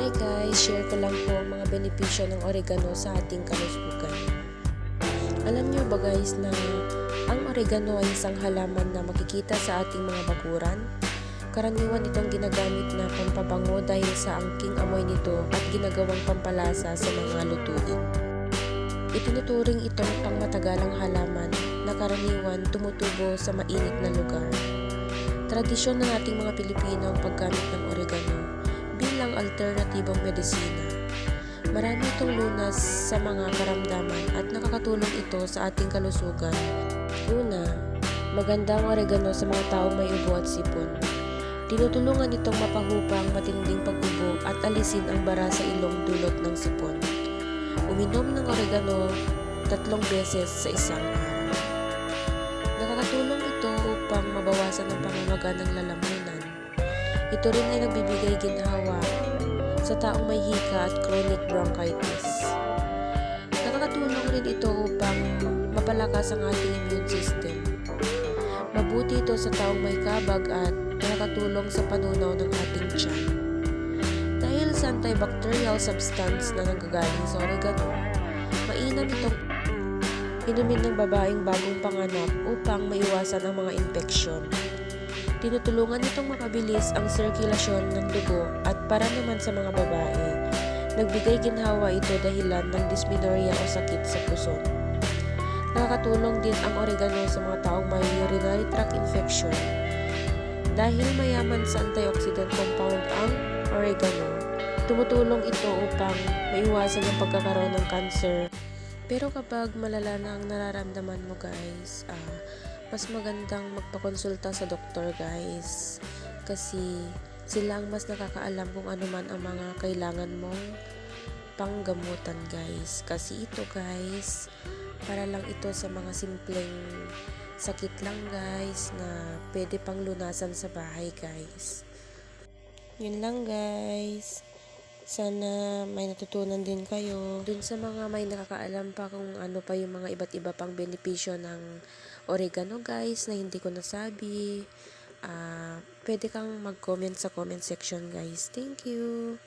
Hi guys, share ko lang po ang mga benepisyo ng oregano sa ating kalusugan. Alam niyo ba guys na ang oregano ay isang halaman na makikita sa ating mga bakuran? Karaniwan itong ginagamit na pampabango dahil sa angking amoy nito at ginagawang pampalasa sa mga lutuin. Itinuturing itong pangmatagalang halaman na karaniwan tumutubo sa mainit na lugar. Tradisyon ng ating mga Pilipino ang paggamit ng oregano bilang alternatibong medisina. Marami itong lunas sa mga karamdaman at nakakatulong ito sa ating kalusugan. Una, maganda ang oregano sa mga taong may ubo at sipon. Tinutulungan itong mapahupang matinding pag-ubo at alisin ang bara sa ilong dulot ng sipon. Uminom ng oregano 3 beses sa isang araw. Nakakatulong ito upang mabawasan ang pamamaga ng lalamunan. Ito rin ay nagbibigay ginhawa sa taong may hika at chronic bronchitis. Nakakatulong rin ito upang mapalakas ang ating immune system. Mabuti ito sa taong may kabag at nakakatulong sa panunaw ng ating tiyan. Dahil sa antibacterial substance na nanggagaling sa oregano, mainam itong inumin ng babaeng bagong panganak upang maiwasan ang mga infeksyon. Tinutulungan itong makabilis ang sirkulasyon ng dugo at para naman sa mga babae, nagbigay ginhawa ito dahilan ng dysmenorrhea o sakit sa puso. Nakakatulong din ang oregano sa mga taong may urinary tract infection. Dahil mayaman sa antioxidant compound ang oregano, tumutulong ito upang maiwasan ang pagkakaroon ng cancer. Pero kapag malala na ang nararamdaman mo guys, mas magandang magpakonsulta sa doktor guys, kasi sila ang mas nakakaalam kung ano man ang mga kailangan mong panggamutan guys. Kasi ito guys, para lang ito sa mga simpleng sakit lang guys na pwede pang lunasan sa bahay guys. Yun lang guys. Sana may natutunan din kayo. Dun sa mga may nakakaalam pa kung ano pa yung mga iba't iba pang benepisyo ng oregano guys na hindi ko nasabi. Pwede kang mag-comment sa comment section guys. Thank you!